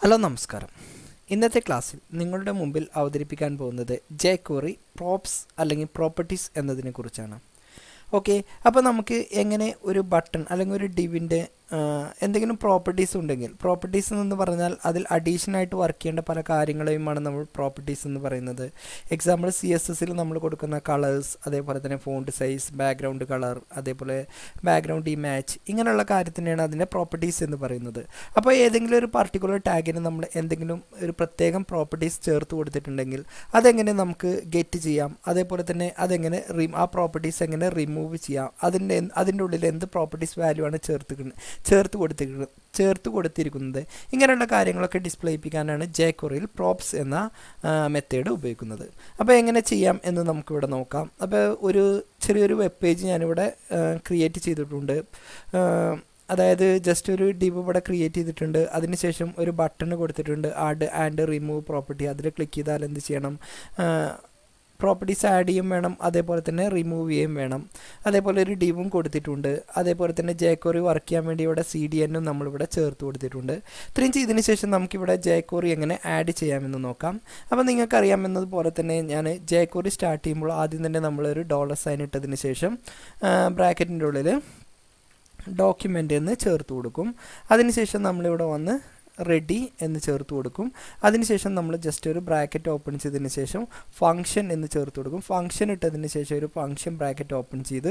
Hello നമസ്കാരം. ഇന്നത്തെ ക്ലാസ്സിൽ നിങ്ങളുടെ മുമ്പിൽ അവതരിപ്പിക്കാൻ പോകുന്നത് jQuery പ്രോപ്സ് അല്ലെങ്കിൽ പ്രോപ്പർട്ടീസ് എന്നതിനെക്കുറിച്ചാണ്. ഓക്കെ, അപ്പോൾ നമുക്ക് എങ്ങനെ ഒരു ബട്ടൺ അല്ലെങ്കിൽ ഒരു ഡിവിൻ്റെ എന്തെങ്കിലും പ്രോപ്പർട്ടീസ് ഉണ്ടെങ്കിൽ, പ്രോപ്പർട്ടീസ് എന്ന് പറഞ്ഞാൽ അതിൽ അഡീഷനായിട്ട് വർക്ക് ചെയ്യേണ്ട പല കാര്യങ്ങളെയുമാണ് നമ്മൾ പ്രോപ്പർട്ടീസ് എന്ന് പറയുന്നത്. എക്സാമ്പിൾ CSSൽ നമ്മൾ കൊടുക്കുന്ന കളേഴ്സ്, അതേപോലെ തന്നെ ഫോണ്ട് സൈസ്, ബാക്ക്ഗ്രൗണ്ട് കളർ, അതേപോലെ ബാക്ക്ഗ്രൗണ്ട് ഇമേജ്, ഇങ്ങനെയുള്ള കാര്യത്തിനെയാണ് അതിൻ്റെ പ്രോപ്പർട്ടീസ് എന്ന് പറയുന്നത്. അപ്പോൾ ഏതെങ്കിലും ഒരു പർട്ടിക്കുലർ ടാഗിന് നമ്മൾ എന്തെങ്കിലും ഒരു പ്രത്യേകം പ്രോപ്പർട്ടീസ് ചേർത്ത് കൊടുത്തിട്ടുണ്ടെങ്കിൽ അതെങ്ങനെ നമുക്ക് ഗെറ്റ് ചെയ്യാം, അതേപോലെ തന്നെ അതെങ്ങനെ ആ പ്രോപ്പർട്ടീസ് എങ്ങനെ റിമൂവ് ചെയ്യാം, അതിൻ്റെ ഉള്ളിൽ എന്ത് പ്രോപ്പർട്ടീസ് വാല്യൂ ആണ് ചേർത്ത് കൊടുത്തിരിക്കുന്നത്, ഇങ്ങനെയുള്ള കാര്യങ്ങളൊക്കെ ഡിസ്പ്ലേ ചെയ്യിപ്പിക്കാനാണ് jQueryയിൽ പ്രോപ്സ് എന്ന മെത്തേഡ് ഉപയോഗിക്കുന്നത്. അപ്പോൾ എങ്ങനെ ചെയ്യാം എന്ന് നമുക്കിവിടെ നോക്കാം. അപ്പോൾ ഒരു ചെറിയൊരു വെബ് പേജ് ഞാനിവിടെ ക്രിയേറ്റ് ചെയ്തിട്ടുണ്ട്. അതായത് ജസ്റ്റ് ഒരു ഡിവ് ഇവിടെ ക്രിയേറ്റ് ചെയ്തിട്ടുണ്ട്. അതിനുശേഷം ഒരു ബട്ടൺ കൊടുത്തിട്ടുണ്ട്, ആഡ് ആൻഡ് റിമൂവ് പ്രോപ്പർട്ടി. അതിൽ ക്ലിക്ക് ചെയ്താൽ എന്ത് ചെയ്യണം, പ്രോപ്പർട്ടീസ് ആഡ് ചെയ്യും വേണം, അതേപോലെ തന്നെ റിമൂവ് ചെയ്യും വേണം. അതേപോലെ ഒരു ഡിവും കൊടുത്തിട്ടുണ്ട്. അതേപോലെ തന്നെ jQuery വർക്ക് ചെയ്യാൻ വേണ്ടി ഇവിടെ CDNഉം നമ്മളിവിടെ ചേർത്ത് കൊടുത്തിട്ടുണ്ട്. ഇത്രയും ചെയ്തതിന് ശേഷം നമുക്കിവിടെ jQuery എങ്ങനെ ആഡ് ചെയ്യാമെന്ന് നോക്കാം. അപ്പോൾ നിങ്ങൾക്കറിയാമെന്നതുപോലെ തന്നെ ഞാൻ jQuery സ്റ്റാർട്ട് ചെയ്യുമ്പോൾ ആദ്യം തന്നെ നമ്മളൊരു $സൈൻ ഇട്ടതിന് ശേഷം ബ്രാക്കറ്റിൻ്റെ ഉള്ളിൽ ഡോക്യുമെൻ്റ് എന്ന് ചേർത്ത് കൊടുക്കും. അതിനുശേഷം നമ്മളിവിടെ വന്ന് റെഡി എന്ന് ചേർത്ത് കൊടുക്കും. അതിനുശേഷം നമ്മൾ ജസ്റ്റ് ഒരു ബ്രാക്കറ്റ് ഓപ്പൺ ചെയ്തതിന് ശേഷം ഫംഗ്ഷൻ എന്ന് ചേർത്ത് കൊടുക്കും. ഫംഗ്ഷൻ ഇട്ടതിന് ശേഷം ഒരു ഫംഗ്ഷൻ ബ്രാക്കറ്റ് ഓപ്പൺ ചെയ്ത്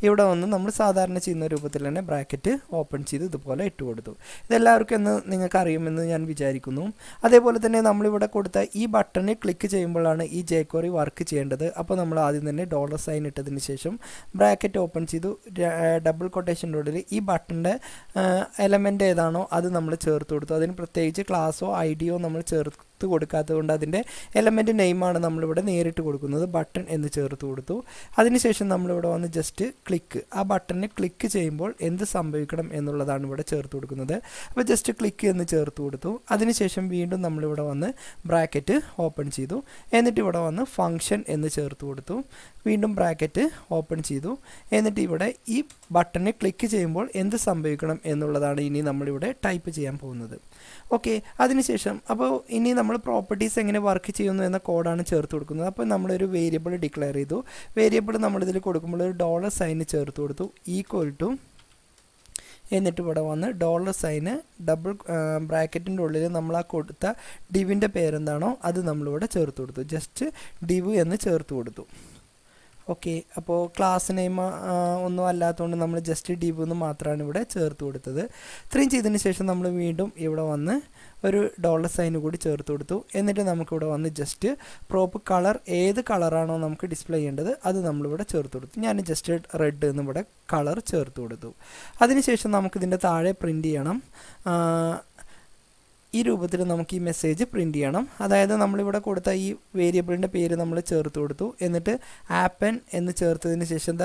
ഇവിടെ വന്ന് നമ്മൾ സാധാരണ ചെയ്യുന്ന രൂപത്തിൽ തന്നെ ബ്രാക്കറ്റ് ഓപ്പൺ ചെയ്ത് ഇതുപോലെ ഇട്ട് കൊടുത്തു. ഇതെല്ലാവർക്കും എന്ന് നിങ്ങൾക്ക് അറിയുമെന്ന് ഞാൻ വിചാരിക്കുന്നു. അതേപോലെ തന്നെ നമ്മളിവിടെ കൊടുത്ത ഈ ബട്ടണിൽ ക്ലിക്ക് ചെയ്യുമ്പോഴാണ് ഈ jQuery വർക്ക് ചെയ്യേണ്ടത്. അപ്പോൾ നമ്മൾ ആദ്യം തന്നെ $സൈൻ ഇട്ടതിന് ശേഷം ബ്രാക്കറ്റ് ഓപ്പൺ ചെയ്തു. ഡബിൾ കൊട്ടേഷൻ്റെ ഉള്ളിൽ ഈ ബട്ടൻ്റെ എലമെൻ്റ് ഏതാണോ അത് നമ്മൾ ചേർത്ത് കൊടുത്തു. അതിന് പ്രത്യേകിച്ച് ക്ലാസ്സോ ഐഡിയോ നമ്മൾ ചേർത്ത് കൊടുക്കാത്തത് കൊണ്ട് അതിൻ്റെ എലമെൻ്റ് നെയിമാണ് നമ്മളിവിടെ നേരിട്ട് കൊടുക്കുന്നത്. ബട്ടൺ എന്ന് ചേർത്ത് കൊടുത്തു. അതിനുശേഷം നമ്മളിവിടെ വന്ന് ജസ്റ്റ് ക്ലിക്ക്, ആ ബട്ടണിന് ക്ലിക്ക് ചെയ്യുമ്പോൾ എന്ത് സംഭവിക്കണം എന്നുള്ളതാണ് ഇവിടെ ചേർത്ത് കൊടുക്കുന്നത്. അപ്പോൾ ജസ്റ്റ് ക്ലിക്ക് എന്ന് ചേർത്ത് കൊടുത്തു. അതിനുശേഷം വീണ്ടും നമ്മളിവിടെ വന്ന് ബ്രാക്കറ്റ് ഓപ്പൺ ചെയ്തു. എന്നിട്ട് ഇവിടെ വന്ന് ഫംഗ്ഷൻ എന്ന് ചേർത്ത് കൊടുത്തു. വീണ്ടും ബ്രാക്കറ്റ് ഓപ്പൺ ചെയ്തു. എന്നിട്ട് ഇവിടെ ഈ ബട്ടണിൽ ക്ലിക്ക് ചെയ്യുമ്പോൾ എന്ത് സംഭവിക്കണം എന്നുള്ളതാണ് ഇനി നമ്മളിവിടെ ടൈപ്പ് ചെയ്യാൻ പോകുന്നത്. ഓക്കെ, അതിനുശേഷം അപ്പോൾ ഇനി നമ്മൾ പ്രോപ്പർട്ടീസ് എങ്ങനെ വർക്ക് ചെയ്യുന്നു എന്ന കോഡാണ് ചേർത്ത് കൊടുക്കുന്നത്. അപ്പോൾ നമ്മളൊരു വേരിയബിൾ ഡിക്ലെയർ ചെയ്തു. വേരിയബിൾ നമ്മളിതിൽ കൊടുക്കുമ്പോൾ ഒരു $സൈൻ ചേർത്ത് കൊടുത്തു, ഈക്വൽ ടു, എന്നിട്ട് ഇവിടെ വന്ന് $സൈന് ഡബിൾ ബ്രാക്കറ്റിൻ്റെ ഉള്ളിൽ നമ്മൾ ആ കൊടുത്ത ഡിവിൻ്റെ പേരെന്താണോ അത് നമ്മളിവിടെ ചേർത്ത് കൊടുത്തു. ജസ്റ്റ് ഡിവ് എന്ന് ചേർത്ത് കൊടുത്തു. ഓക്കെ, അപ്പോൾ ക്ലാസ് നെയിം ഒന്നും അല്ലാത്തതുകൊണ്ട് നമ്മൾ ജസ്റ്റ് ഡിവ് എന്ന് മാത്രമാണ് ഇവിടെ ചേർത്ത് കൊടുത്തത്. ഇത്രയും ചെയ്തതിന് ശേഷം നമ്മൾ വീണ്ടും ഇവിടെ വന്ന് ഒരു $സൈന് കൂടി ചേർത്ത് കൊടുത്തു. എന്നിട്ട് നമുക്കിവിടെ വന്ന് ജസ്റ്റ് പ്രോപ്പ് കളർ, ഏത് കളറാണോ നമുക്ക് ഡിസ്പ്ലേ ചെയ്യേണ്ടത് അത് നമ്മളിവിടെ ചേർത്ത് കൊടുത്തു. ഞാൻ ജസ്റ്റ് റെഡ് എന്ന് ഇവിടെ കളർ ചേർത്ത് കൊടുത്തു. അതിനുശേഷം നമുക്കിതിൻ്റെ താഴെ പ്രിൻ്റ് ചെയ്യണം. ഈ രൂപത്തിൽ നമുക്ക് ഈ മെസ്സേജ് പ്രിൻ്റ് ചെയ്യണം. അതായത് നമ്മളിവിടെ കൊടുത്ത ഈ വേരിയബിളിൻ്റെ പേര് നമ്മൾ ചേർത്ത് കൊടുത്തു. എന്നിട്ട് ആപ്പൻ എന്ന് ചേർത്തതിന് ശേഷം the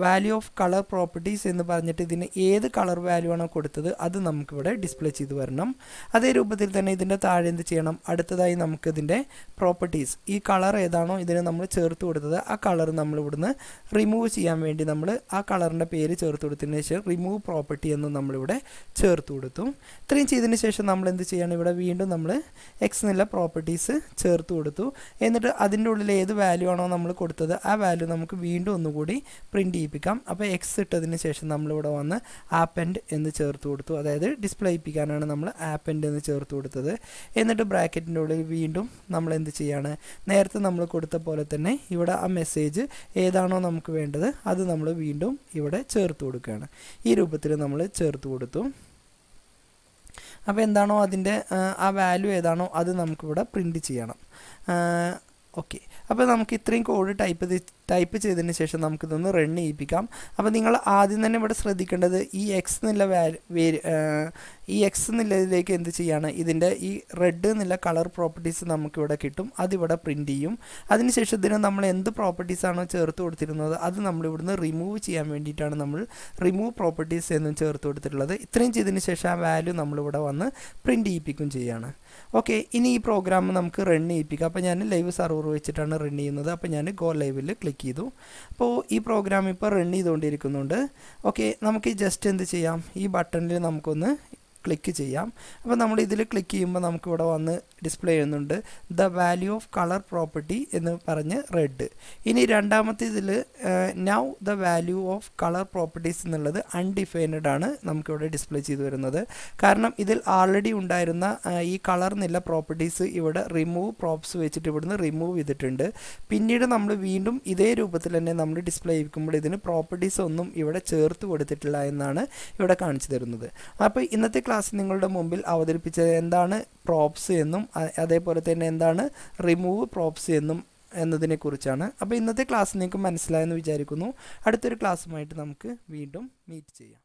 value of colour properties എന്ന് പറഞ്ഞിട്ട് ഇതിന് ഏത് കളർ വാല്യൂ ആണോ കൊടുത്തത് അത് നമുക്കിവിടെ ഡിസ്പ്ലേ ചെയ്ത് വരണം. അതേ രൂപത്തിൽ തന്നെ ഇതിൻ്റെ താഴെ എന്ത് ചെയ്യണം, അടുത്തതായി നമുക്കിതിൻ്റെ പ്രോപ്പർട്ടീസ്, ഈ കളർ ഏതാണോ ഇതിന് നമ്മൾ ചേർത്ത് കൊടുത്തത് ആ കളർ നമ്മൾ ഇവിടുന്ന് റിമൂവ് ചെയ്യാൻ വേണ്ടി നമ്മൾ ആ കളറിൻ്റെ പേര് ചേർത്ത് കൊടുത്തതിന് ശേഷം റിമൂവ് പ്രോപ്പർട്ടി എന്ന് നമ്മളിവിടെ ചേർത്ത് കൊടുത്തു. ഇത്രയും ചെയ്തതിന് ശേഷം നമ്മൾ എന്ത് ചെയ്യണം, ഇവിടെ വീണ്ടും നമ്മൾ എക്സ് എന്നുള്ള പ്രോപ്പർട്ടീസ് ചേർത്ത് കൊടുത്തു. എന്നിട്ട് അതിൻ്റെ ഉള്ളിൽ ഏത് വാല്യൂ ആണോ നമ്മൾ കൊടുത്തത് ആ വാല്യൂ നമുക്ക് വീണ്ടും ഒന്നുകൂടി പ്രിൻ്റ് ചെയ്യിപ്പിക്കാം. അപ്പോൾ എക്സ് ഇട്ടതിന് ശേഷം നമ്മളിവിടെ വന്ന് ആപ്പൻഡ് എന്ന് ചേർത്ത് കൊടുത്തു. അതായത് ഡിസ്പ്ലേ ചെയ്യിപ്പിക്കാനാണ് നമ്മൾ ആപ്പൻഡ് എന്ന് ചേർത്ത് കൊടുത്തത്. എന്നിട്ട് ബ്രാക്കറ്റിൻ്റെ ഉള്ളിൽ വീണ്ടും നമ്മൾ എന്ത് ചെയ്യാണ്, നേരത്തെ നമ്മൾ കൊടുത്ത പോലെ തന്നെ ഇവിടെ ആ മെസ്സേജ് ഏതാണോ നമുക്ക് വേണ്ടത് അത് നമ്മൾ വീണ്ടും ഇവിടെ ചേർത്ത് കൊടുക്കുകയാണ്. ഈ രൂപത്തിൽ നമ്മൾ ചേർത്ത് കൊടുത്തു. അപ്പോൾ എന്താണോ അതിൻ്റെ ആ വാല്യൂ ഏതാണോ അത് നമുക്കിവിടെ പ്രിൻ്റ് ചെയ്യണം. ഓക്കെ, അപ്പോൾ നമുക്ക് ഇത്രയും കോഡ് ടൈപ്പ് ചെയ്തതിന് ശേഷം നമുക്കിതൊന്ന് റൺ ചെയ്യിപ്പിക്കാം. അപ്പോൾ നിങ്ങൾ ആദ്യം തന്നെ ഇവിടെ ശ്രദ്ധിക്കേണ്ടത് ഈ എക്സ് എന്നുള്ളതിലേക്ക് എന്ത് ചെയ്യാണ്, ഇതിൻ്റെ ഈ റെഡ് എന്നുള്ള കളർ പ്രോപ്പർട്ടീസ് നമുക്കിവിടെ കിട്ടും, അതിവിടെ പ്രിൻ്റ് ചെയ്യും. അതിനുശേഷം ഇതിന് നമ്മൾ എന്ത് പ്രോപ്പർട്ടീസാണോ ചേർത്ത് കൊടുത്തിരുന്നത് അത് നമ്മളിവിടുന്ന് റിമൂവ് ചെയ്യാൻ വേണ്ടിയിട്ടാണ് നമ്മൾ റിമൂവ് പ്രോപ്പർട്ടീസ് എന്നും ചേർത്ത് കൊടുത്തിട്ടുള്ളത്. ഇത്രയും ചെയ്തതിന് ശേഷം ആ വാല്യൂ നമ്മളിവിടെ വന്ന് പ്രിൻ്റ് ചെയ്യിപ്പിക്കും ചെയ്യാണ്. ഓക്കെ, ഇനി ഈ പ്രോഗ്രാം നമുക്ക് റൺ ചെയ്യിപ്പിക്കാം. അപ്പോൾ ഞാൻ ലൈവ് സർവർ വെച്ചിട്ടാണ് റൺ ചെയ്യുന്നത്. അപ്പോൾ ഞാൻ ഗോ ലൈവിൽ ക്ലിക്ക് ചെയ്തു. അപ്പോൾ ഈ പ്രോഗ്രാം ഇപ്പോൾ റൺ ചെയ്തുകൊണ്ടിരിക്കുന്നുണ്ട്. ഓക്കെ, നമുക്ക് ജസ്റ്റ് എന്ത് ചെയ്യാം, ഈ ബട്ടണിൽ നമുക്കൊന്ന് ക്ലിക്ക് ചെയ്യാം. അപ്പോൾ നമ്മൾ ഇതിൽ ക്ലിക്ക് ചെയ്യുമ്പോൾ നമുക്കിവിടെ വന്ന് ഡിസ്പ്ലേ ചെയ്യുന്നുണ്ട് the value of colour property എന്ന് പറഞ്ഞ് റെഡ്. ഇനി രണ്ടാമത്തെ ഇതിൽ now the value of colour properties എന്നുള്ളത് അൺഡിഫൈൻഡ് ആണ് നമുക്കിവിടെ ഡിസ്പ്ലേ ചെയ്ത് വരുന്നത്. കാരണം ഇതിൽ ആൾറെഡി ഉണ്ടായിരുന്ന ഈ കളർ എന്നുള്ള പ്രോപ്പർട്ടീസ് ഇവിടെ റിമൂവ് പ്രോപ്സ് വെച്ചിട്ട് ഇവിടുന്ന് റിമൂവ് ചെയ്തിട്ടുണ്ട്. പിന്നീട് നമ്മൾ വീണ്ടും ഇതേ രൂപത്തിൽ തന്നെ നമ്മൾ ഡിസ്പ്ലേ ചെയ്യിക്കുമ്പോൾ ഇതിന് പ്രോപ്പർട്ടീസ് ഒന്നും ഇവിടെ ചേർത്ത് കൊടുത്തിട്ടില്ല എന്നാണ് ഇവിടെ കാണിച്ചു തരുന്നത്. അപ്പോൾ ഇന്നത്തെ ക്ലാസ് നിങ്ങളുടെ മുമ്പിൽ അവതരിപ്പിച്ചത് എന്താണ് പ്രോപ്സ് എന്നും അതേപോലെ തന്നെ എന്താണ് റിമൂവ് പ്രോപ്സ് എന്നതിനെ കുറിച്ചാണ്. അപ്പോൾ ഇന്നത്തെ ക്ലാസ് നിങ്ങൾക്ക് മനസ്സിലായെന്ന് വിചാരിക്കുന്നു. അടുത്തൊരു ക്ലാസ്സുമായിട്ട് നമുക്ക് വീണ്ടും മീറ്റ് ചെയ്യാം.